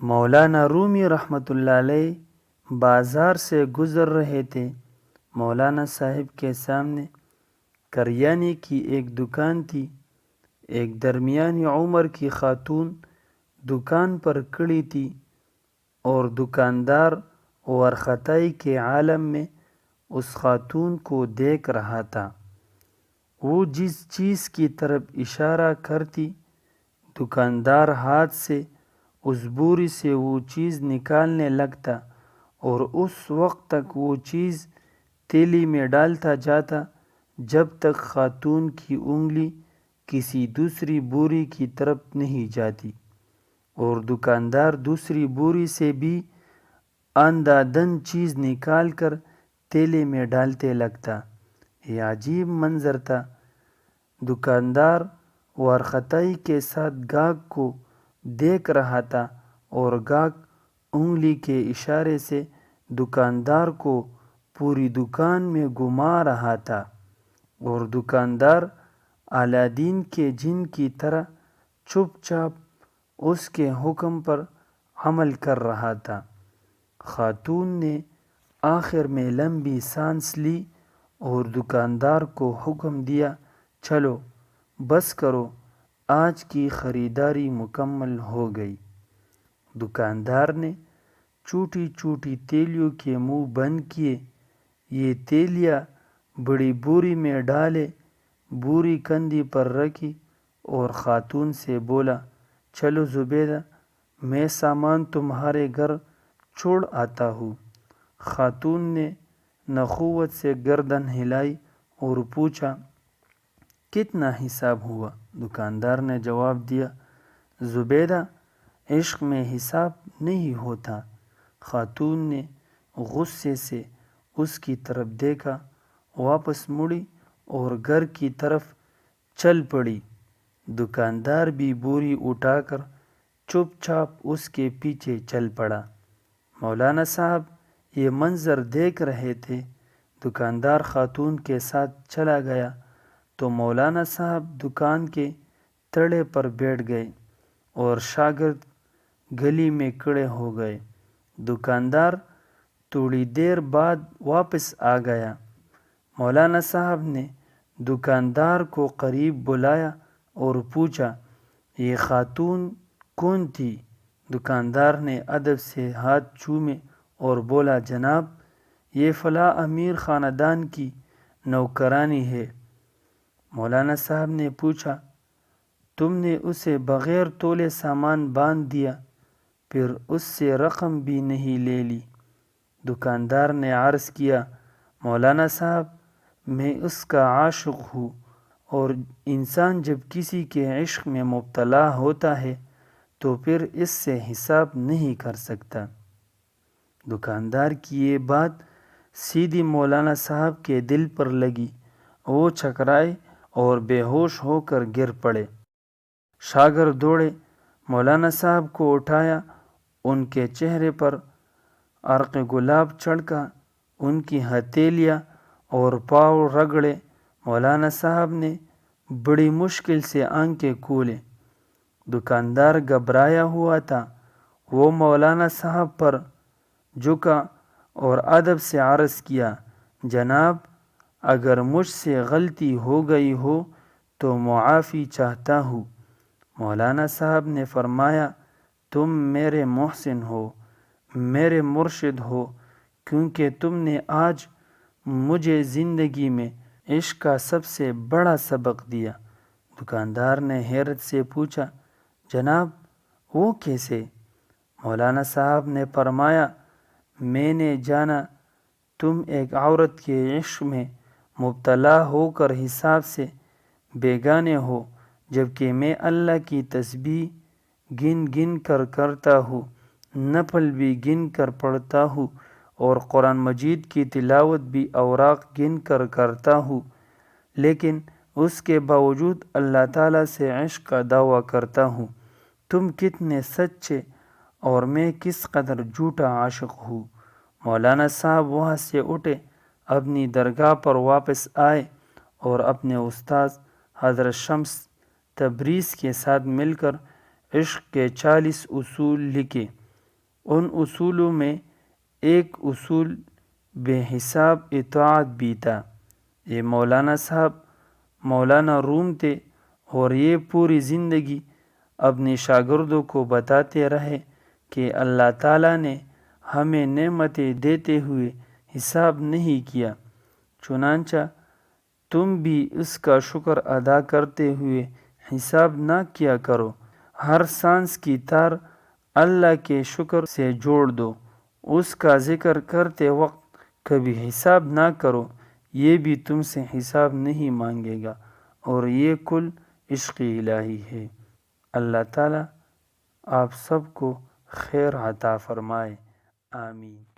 مولانا رومی رحمۃ اللہ علیہ بازار سے گزر رہے تھے۔ مولانا صاحب کے سامنے کریانے کی ایک دکان تھی۔ ایک درمیانی عمر کی خاتون دکان پر کھڑی تھی اور دکاندار ورختائی کے عالم میں اس خاتون کو دیکھ رہا تھا۔ وہ جس چیز کی طرف اشارہ کرتی، دکاندار ہاتھ سے اس بوری سے وہ چیز نکالنے لگتا اور اس وقت تک وہ چیز تیلی میں ڈالتا جاتا جب تک خاتون کی انگلی کسی دوسری بوری کی طرف نہیں جاتی، اور دکاندار دوسری بوری سے بھی اندھادھند چیز نکال کر تیلے میں ڈالتے لگتا۔ یہ عجیب منظر تھا۔ دکاندار ورختائی کے ساتھ گاہک کو دیکھ رہا تھا اور گاہک انگلی کے اشارے سے دکاندار کو پوری دکان میں گھما رہا تھا، اور دکاندار الادین کے جن کی طرح چپ چاپ اس کے حکم پر عمل کر رہا تھا۔ خاتون نے آخر میں لمبی سانس لی اور دکاندار کو حکم دیا، چلو بس کرو، آج کی خریداری مکمل ہو گئی۔ دکاندار نے چھوٹی چھوٹی تیلیوں کے منہ بند کیے، یہ تیلیاں بڑی بوری میں ڈالے، بوری کندھی پر رکھی اور خاتون سے بولا، چلو زبیدہ، میں سامان تمہارے گھر چھوڑ آتا ہوں۔ خاتون نے نخوت سے گردن ہلائی اور پوچھا، کتنا حساب ہوا؟ دکاندار نے جواب دیا، زبیدہ، عشق میں حساب نہیں ہوتا۔ خاتون نے غصے سے اس کی طرف دیکھا، واپس مڑی اور گھر کی طرف چل پڑی۔ دکاندار بھی بوری اٹھا کر چپ چاپ اس کے پیچھے چل پڑا۔ مولانا صاحب یہ منظر دیکھ رہے تھے۔ دکاندار خاتون کے ساتھ چلا گیا تو مولانا صاحب دکان کے تڑے پر بیٹھ گئے اور شاگرد گلی میں کھڑے ہو گئے۔ دکاندار تھوڑی دیر بعد واپس آ گیا۔ مولانا صاحب نے دکاندار کو قریب بلایا اور پوچھا، یہ خاتون کون تھی؟ دکاندار نے ادب سے ہاتھ چومے اور بولا، جناب، یہ فلاں امیر خاندان کی نوکرانی ہے۔ مولانا صاحب نے پوچھا، تم نے اسے بغیر تولے سامان باندھ دیا، پھر اس سے رقم بھی نہیں لے لی؟ دکاندار نے عرض کیا، مولانا صاحب، میں اس کا عاشق ہوں، اور انسان جب کسی کے عشق میں مبتلا ہوتا ہے تو پھر اس سے حساب نہیں کر سکتا۔ دکاندار کی یہ بات سیدھی مولانا صاحب کے دل پر لگی۔ وہ چکرائے اور بے ہوش ہو کر گر پڑے۔ شاگرد دوڑے، مولانا صاحب کو اٹھایا، ان کے چہرے پر عرق گلاب چھڑکا، ان کی ہتھیلیاں اور پاؤں رگڑے۔ مولانا صاحب نے بڑی مشکل سے آنکھیں کھولیں۔ دکاندار گھبرایا ہوا تھا۔ وہ مولانا صاحب پر جھکا اور ادب سے عرض کیا، جناب، اگر مجھ سے غلطی ہو گئی ہو تو معافی چاہتا ہوں۔ مولانا صاحب نے فرمایا، تم میرے محسن ہو، میرے مرشد ہو، کیونکہ تم نے آج مجھے زندگی میں عشق کا سب سے بڑا سبق دیا۔ دکاندار نے حیرت سے پوچھا، جناب، وہ کیسے؟ مولانا صاحب نے فرمایا، میں نے جانا تم ایک عورت کے عشق میں مبتلا ہو کر حساب سے بیگانے ہو، جبکہ میں اللہ کی تسبیح گن گن کر کرتا ہوں، نفل بھی گن کر پڑھتا ہوں، اور قرآن مجید کی تلاوت بھی اوراق گن کر کرتا ہوں، لیکن اس کے باوجود اللہ تعالیٰ سے عشق کا دعویٰ کرتا ہوں۔ تم کتنے سچے اور میں کس قدر جھوٹا عاشق ہوں۔ مولانا صاحب وہاں سے اٹھے، اپنی درگاہ پر واپس آئے اور اپنے استاد حضرت شمس تبریز کے ساتھ مل کر عشق کے 40 اصول لکھے۔ ان اصولوں میں ایک اصول بے حساب اطاعت بھی تھا۔ یہ مولانا صاحب مولانا روم تھے اور یہ پوری زندگی اپنے شاگردوں کو بتاتے رہے کہ اللہ تعالیٰ نے ہمیں نعمتیں دیتے ہوئے حساب نہیں کیا، چنانچہ تم بھی اس کا شکر ادا کرتے ہوئے حساب نہ کیا کرو۔ ہر سانس کی تار اللہ کے شکر سے جوڑ دو، اس کا ذکر کرتے وقت کبھی حساب نہ کرو، یہ بھی تم سے حساب نہیں مانگے گا، اور یہ کل عشق الہی ہے۔ اللہ تعالیٰ آپ سب کو خیر عطا فرمائے، آمین۔